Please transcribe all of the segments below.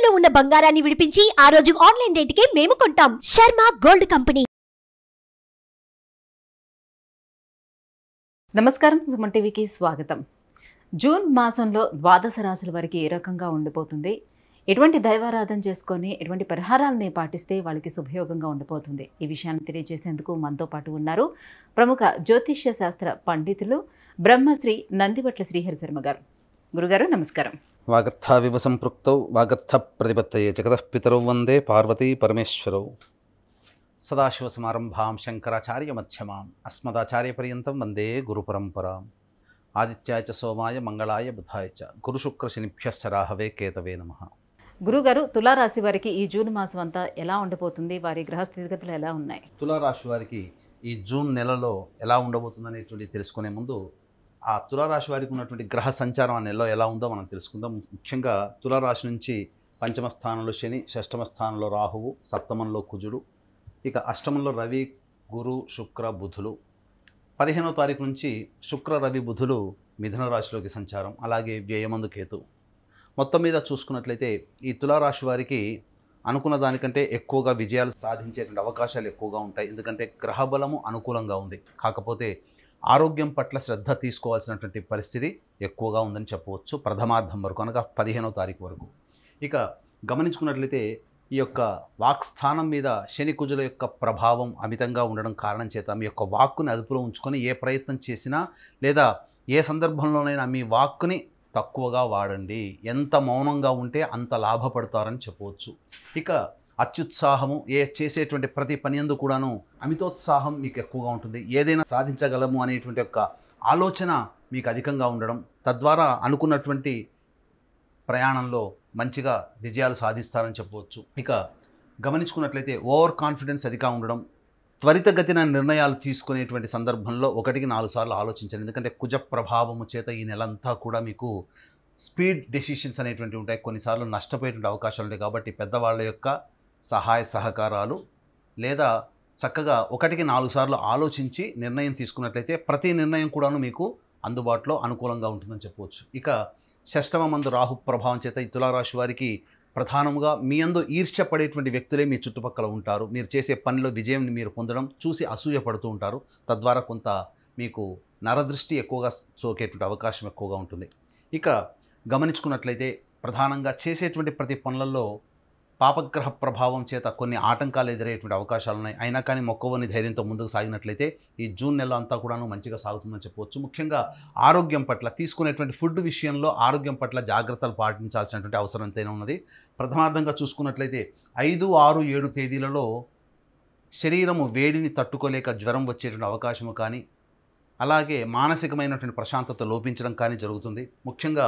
తాకట్టులో ఉన్న బంగారాన్ని విడిపించి ఆ రోజు ఆన్లైన్ రేటుకే మేము కొంటాం. Sharma gold company. నమస్కారం, సుమన్ టీవీకి స్వాగతం. జూన్ మాసంలో ద్వాదశ రాశుల వారికి ఏ రకంగా ఉండిపోతుంది, ఎటువంటి దైవారాధన చేసుకొని ఎటువంటి పరిహారాలని పాటిస్తే వాళ్ళకి శుభయోగంగా ఉండిపోతుంది, ఈ విషయాన్ని తెలియజేసేందుకు మనతో పాటు ఉన్నారు ప్రముఖ జ్యోతిష్య శాస్త్ర పండితులు బ్రహ్మశ్రీ నందివట్ల శ్రీహరి శర్మ గారు. గురుగారు నమస్కారం. వాగర్థావివ సంపృక్తౌ వాగర్థ ప్రతిపత్తయే జగతః పితరౌ వందే పార్వతీ పరమేశ్వరౌ. సదాశివసమారంభాం శంకరాచార్య మధ్యమాం అస్మదాచార్యపర్యంతం వందే గురుపరంపరాం. ఆదిత్యాయ చ సోమాయ మంగళాయ బుధాయ చ గురుశుక్రశనిభ్యశ్చ రాహవే కేతవే నమః. గురుగారు, తులారాశి వారికి ఈ జూన్ మాసం అంతా ఎలా ఉండబోతుంది, వారి గ్రహ స్థితిగతులు ఎలా ఉన్నాయి? తులారాశి వారికి ఈ జూన్ నెలలో ఎలా ఉండబోతుందనేటువంటి తెలుసుకునే ముందు ఆ తులారాశి వారికి ఉన్నటువంటి గ్రహ సంచారం ఆ నెలలో ఎలా ఉందో మనం తెలుసుకుందాం. ముఖ్యంగా తులారాశి నుంచి పంచమ స్థానంలో శని, షష్టమ స్థానంలో రాహువు, సప్తమంలో కుజుడు, ఇక అష్టమంలో రవి, గురు, శుక్ర, బుధులు. 15వ తారీఖు నుంచి శుక్ర, రవి, బుధులు మిథున రాశిలోకి సంచారం, అలాగే వ్యయమందు కేతు. మొత్తం మీద చూసుకున్నట్లయితే ఈ తులారాశి వారికి అనుకున్న దానికంటే ఎక్కువగా విజయాలు సాధించేటువంటి అవకాశాలు ఎక్కువగా ఉంటాయి. ఎందుకంటే గ్రహబలము అనుకూలంగా ఉంది. కాకపోతే ఆరోగ్యం పట్ల శ్రద్ధ తీసుకోవాల్సినటువంటి పరిస్థితి ఎక్కువగా ఉందని చెప్పవచ్చు. ప్రథమార్థం వరకు అనగా 15వ తారీఖు వరకు. ఇక గమనించుకున్నట్లయితే ఈ యొక్క వాక్స్థానం మీద శని కుజుల యొక్క ప్రభావం అమితంగా ఉండడం కారణం చేత మీ యొక్క వాక్కుని అదుపులో ఉంచుకొని ఏ ప్రయత్నం చేసినా లేదా ఏ సందర్భంలోనైనా మీ వాక్కుని తక్కువగా వాడండి. ఎంత మౌనంగా ఉంటే అంత లాభపడతారని చెప్పవచ్చు. ఇక అత్యుత్సాహము, చేసేటువంటి ప్రతి పని యందు కూడాను అమితోత్సాహం మీకు ఎక్కువగా ఉంటుంది. ఏదైనా సాధించగలము అనేటువంటి యొక్క ఆలోచన మీకు అధికంగా ఉండడం, తద్వారా అనుకున్నటువంటి ప్రయాణంలో మంచిగా విజయాలు సాధిస్తారని చెప్పవచ్చు. ఇక గమనించుకున్నట్లయితే ఓవర్ కాన్ఫిడెన్స్ అధికంగా ఉండడం, త్వరితగతిన నిర్ణయాలు తీసుకునేటువంటి సందర్భంలో 1-4 సార్లు ఆలోచించండి. ఎందుకంటే కుజ ప్రభావము చేత ఈ నెలంతా కూడా మీకు స్పీడ్ డెసిషన్స్ అనేటువంటివి ఉంటాయి. కొన్నిసార్లు నష్టపోయేటువంటి అవకాశాలు ఉంటాయి. కాబట్టి పెద్దవాళ్ళ యొక్క సహాయ సహకారాలు లేదా చక్కగా 1-4 సార్లు ఆలోచించి నిర్ణయం తీసుకున్నట్లయితే ప్రతి నిర్ణయం కూడాను మీకు అందుబాటులో అనుకూలంగా ఉంటుందని చెప్పవచ్చు. ఇక షష్టమ మందు రాహు ప్రభావం చేత ఈ తులారాశి వారికి ప్రధానంగా మీ అందు ఈర్ష్యపడేటువంటి వ్యక్తులే మీ చుట్టుపక్కల ఉంటారు. మీరు చేసే పనిలో విజయం మీరు పొందడం చూసి అసూయ పడుతూ ఉంటారు. తద్వారా కొంత మీకు నరదృష్టి ఎక్కువగా సోకేటువంటి అవకాశం ఎక్కువగా ఉంటుంది. ఇక గమనించుకున్నట్లయితే ప్రధానంగా చేసేటువంటి ప్రతి పనులలో పాపగ్రహ ప్రభావం చేత కొన్ని ఆటంకాలు ఎదురయ్యేటువంటి అవకాశాలు ఉన్నాయి. అయినా కానీ మొక్కవని ధైర్యంతో ముందుకు సాగినట్లయితే ఈ జూన్ నెల అంతా కూడాను మంచిగా సాగుతుందని చెప్పవచ్చు. ముఖ్యంగా ఆరోగ్యం పట్ల తీసుకునేటువంటి ఫుడ్ విషయంలో ఆరోగ్యం పట్ల జాగ్రత్తలు పాటించాల్సినటువంటి అవసరం ఎంతైనా ఉన్నది. ప్రథమార్థంగా చూసుకున్నట్లయితే 5, 6, 7 తేదీలలో శరీరము వేడిని తట్టుకోలేక జ్వరం వచ్చేటువంటి అవకాశము కానీ, అలాగే మానసికమైనటువంటి ప్రశాంతత లోపించడం కానీ జరుగుతుంది. ముఖ్యంగా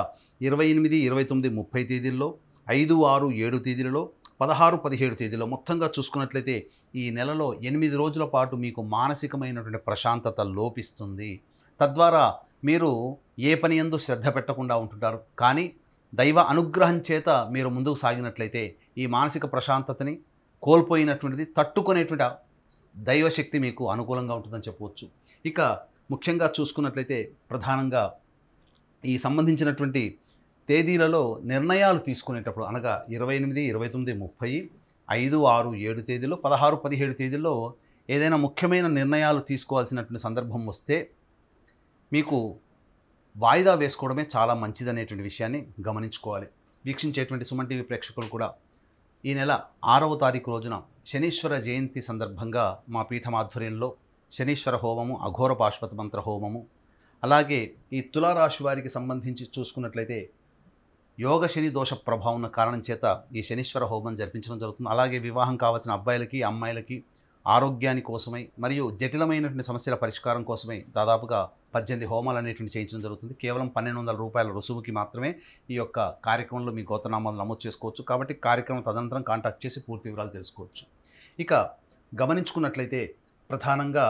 28, 29, 30 తేదీల్లో, 5, 6, 7 తేదీలలో, 16, 17 తేదీలో మొత్తంగా చూసుకున్నట్లయితే ఈ నెలలో 8 రోజుల పాటు మీకు మానసికమైనటువంటి ప్రశాంతత లోపిస్తుంది. తద్వారా మీరు ఏ పని యందు శ్రద్ధ పెట్టకుండా ఉంటుంటారు. కానీ దైవ అనుగ్రహం చేత మీరు ముందుకు సాగినట్లయితే ఈ మానసిక ప్రశాంతతని కోల్పోయినటువంటిది తట్టుకునేటువంటి దైవశక్తి మీకు అనుకూలంగా ఉంటుందని చెప్పవచ్చు. ఇక ముఖ్యంగా చూసుకున్నట్లయితే ప్రధానంగా ఈ సంబంధించినటువంటి తేదీలలో నిర్ణయాలు తీసుకునేటప్పుడు అనగా 28, 29, 30, 5, 6, 7 తేదీలో, 16, 17 తేదీల్లో ఏదైనా ముఖ్యమైన నిర్ణయాలు తీసుకోవాల్సినటువంటి సందర్భం వస్తే మీకు వాయిదా వేసుకోవడమే చాలా మంచిదనేటువంటి విషయాన్ని గమనించుకోవాలి. వీక్షించేటువంటి సుమన్ టీవీ ప్రేక్షకులు కూడా ఈ నెల 6వ తారీఖు రోజున శనీశ్వర జయంతి సందర్భంగా మా పీఠం ఆధ్వర్యంలో శనీశ్వర హోమము, అఘోర పాశుపత మంత్ర హోమము, అలాగే ఈ తులారాశి వారికి సంబంధించి చూసుకున్నట్లయితే యోగ శని దోష ప్రభావం ఉన్న కారణం చేత ఈ శనీశ్వర హోమం జరిపించడం జరుగుతుంది. అలాగే వివాహం కావాల్సిన అబ్బాయిలకి, అమ్మాయిలకి ఆరోగ్యాని కోసమై మరియు జటిలమైనటువంటి సమస్యల పరిష్కారం కోసమై దాదాపుగా 18 హోమాలు అనేటువంటి చేయించడం జరుగుతుంది. కేవలం 1200 రూపాయల రుసుముకి మాత్రమే ఈ యొక్క కార్యక్రమంలో మీ గోత్రనామాలు నమోదు చేసుకోవచ్చు. కాబట్టి కార్యక్రమం తదనంతరం కాంటాక్ట్ చేసి పూర్తి వివరాలు తెలుసుకోవచ్చు. ఇక గమనించుకున్నట్లయితే ప్రధానంగా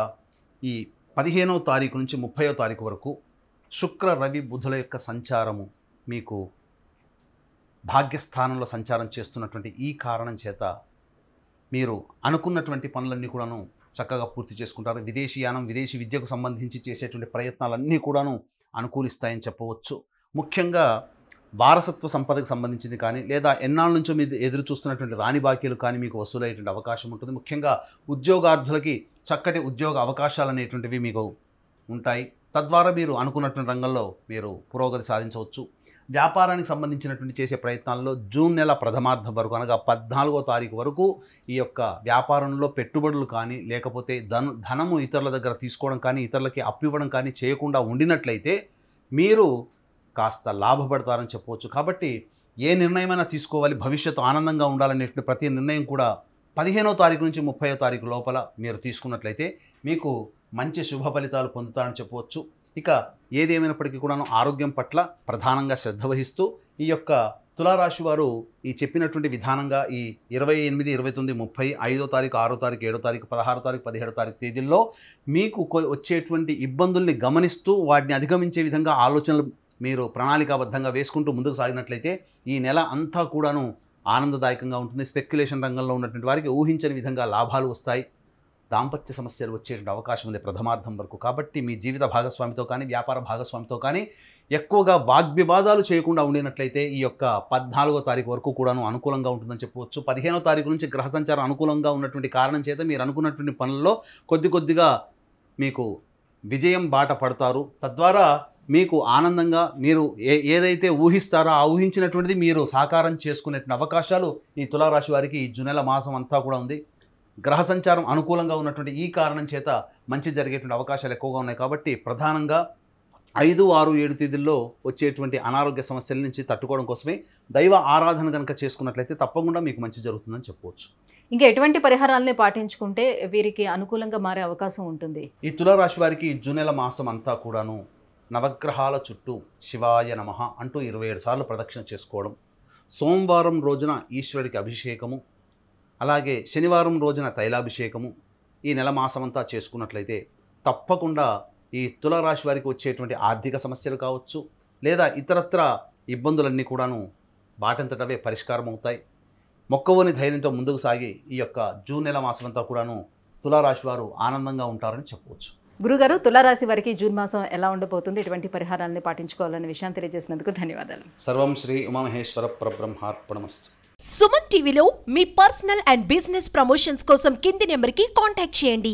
ఈ 15వ తారీఖు నుంచి 30వ తారీఖు వరకు శుక్ర, రవి, బుధుల యొక్క సంచారము మీకు భాగ్యస్థానంలో సంచారం చేస్తున్నటువంటి ఈ కారణం చేత మీరు అనుకున్నటువంటి పనులన్నీ కూడాను చక్కగా పూర్తి చేసుకుంటారు. విదేశీయానం, విదేశీ విద్యకు సంబంధించి చేసేటువంటి ప్రయత్నాలన్నీ కూడాను అనుకూలిస్తాయని చెప్పవచ్చు. ముఖ్యంగా వారసత్వ సంపదకు సంబంధించింది కానీ లేదా ఎన్నాళ్ళ నుంచో మీరు ఎదురు చూస్తున్నటువంటి రాణి బాకీలు కానీ మీకు వసూలయ్యేటువంటి అవకాశం ఉంటుంది. ముఖ్యంగా ఉద్యోగార్థులకి చక్కటి ఉద్యోగ అవకాశాలు అనేటువంటివి మీకు ఉంటాయి. తద్వారా మీరు అనుకున్నటువంటి రంగంలో మీరు పురోగతి సాధించవచ్చు. వ్యాపారానికి సంబంధించినటువంటి చేసే ప్రయత్నాల్లో జూన్ నెల ప్రథమార్థం వరకు అనగా 14వ తారీఖు వరకు ఈ యొక్క వ్యాపారంలో పెట్టుబడులు కానీ లేకపోతే ధనము ఇతరుల దగ్గర తీసుకోవడం కానీ ఇతరులకి అప్పివ్వడం కానీ చేయకుండా ఉండినట్లయితే మీరు కాస్త లాభపడతారని చెప్పవచ్చు. కాబట్టి ఏ నిర్ణయమైనా తీసుకోవాలి, భవిష్యత్తు ఆనందంగా ఉండాలనేటువంటి ప్రతి నిర్ణయం కూడా 15వ తారీఖు నుంచి 30వ తారీఖు లోపల మీరు తీసుకున్నట్లయితే మీకు మంచి శుభ ఫలితాలు పొందుతారని చెప్పవచ్చు. ఇక ఏదేమైనప్పటికీ కూడాను ఆరోగ్యం పట్ల ప్రధానంగా శ్రద్ధ వహిస్తూ ఈ యొక్క తులారాశి వారు ఈ చెప్పినటువంటి విధానంగా ఈ 28, 29, 30, 5వ తారీఖు, 6వ తారీఖు, 7వ తారీఖు, 16వ తారీఖు, 17వ తారీఖు తేదీల్లో మీకు వచ్చేటువంటి ఇబ్బందుల్ని గమనిస్తూ వాటిని అధిగమించే విధంగా ఆలోచనలు మీరు ప్రణాళికాబద్ధంగా వేసుకుంటూ ముందుకు సాగినట్లయితే ఈ నెల అంతా కూడాను ఆనందదాయకంగా ఉంటుంది. స్పెక్యులేషన్ రంగంలో ఉన్నటువంటి వారికి ఊహించని విధంగా లాభాలు వస్తాయి. దాంపత్య సమస్యలు వచ్చేటువంటి అవకాశం ఉంది ప్రథమార్థం వరకు. కాబట్టి మీ జీవిత భాగస్వామితో కానీ వ్యాపార భాగస్వామితో కానీ ఎక్కువగా వాగ్వివాదాలు చేయకుండా ఉండినట్లయితే ఈ యొక్క 14వ తారీఖు వరకు కూడాను అనుకూలంగా ఉంటుందని చెప్పవచ్చు. 15వ తారీఖు నుంచి గ్రహ సంచారం అనుకూలంగా ఉన్నటువంటి కారణం చేత మీరు అనుకున్నటువంటి పనుల్లో కొద్దిగా మీకు విజయం బాట పడతారు. తద్వారా మీకు ఆనందంగా మీరు ఏదైతే ఊహిస్తారో ఆ ఊహించినటువంటిది మీరు సాకారం చేసుకునేటువంటి అవకాశాలు ఈ తులారాశి వారికి ఈ జూన్ నెల మాసం అంతా కూడా ఉంది. గ్రహ సంచారం అనుకూలంగా ఉన్నటువంటి ఈ కారణం చేత మంచి జరిగేటువంటి అవకాశాలు ఎక్కువగా ఉన్నాయి. కాబట్టి ప్రధానంగా 5, 6, 7 తేదీల్లో వచ్చేటువంటి అనారోగ్య సమస్యల నుంచి తట్టుకోవడం కోసమే దైవ ఆరాధన కనుక చేసుకున్నట్లయితే తప్పకుండా మీకు మంచి జరుగుతుందని చెప్పవచ్చు. ఇంకా ఎటువంటి పరిహారాలని పాటించుకుంటే వీరికి అనుకూలంగా మారే అవకాశం ఉంటుంది? ఈ తులారాశి వారికి జూన్ నెల మాసం అంతా కూడాను నవగ్రహాల చుట్టూ శివాయ నమః అంటూ 27 సార్లు ప్రదక్షిణ చేసుకోవడం, సోమవారం రోజున ఈశ్వరుడికి అభిషేకము, అలాగే శనివారం రోజున తైలాభిషేకము ఈ నెల మాసమంతా చేసుకున్నట్లయితే తప్పకుండా ఈ తులారాశి వారికి వచ్చేటువంటి ఆర్థిక సమస్యలు కావచ్చు లేదా ఇతరత్ర ఇబ్బందులన్నీ కూడాను వాటంతటవే పరిష్కారం అవుతాయి. మొక్కవోని ధైర్యంతో ముందుకు సాగి ఈ యొక్క జూన్ నెల మాసమంతా కూడాను తులారాశి వారు ఆనందంగా ఉంటారని చెప్పవచ్చు. గురుగారు, తులారాశి వారికి జూన్ మాసం ఎలా ఉండబోతుంది, ఎటువంటి పరిహారాన్ని పాటించుకోవాలనే విషయాన్ని తెలియజేసినందుకు ధన్యవాదాలు. సర్వం శ్రీ ఉమామహేశ్వర పరబ్రహ్మార్పణమస్తు. సుమన్ టీవీలో మీ పర్సనల్ అండ్ బిజినెస్ ప్రమోషన్స్ కోసం కింది నెంబర్కి కాంటాక్ట్ చేయండి.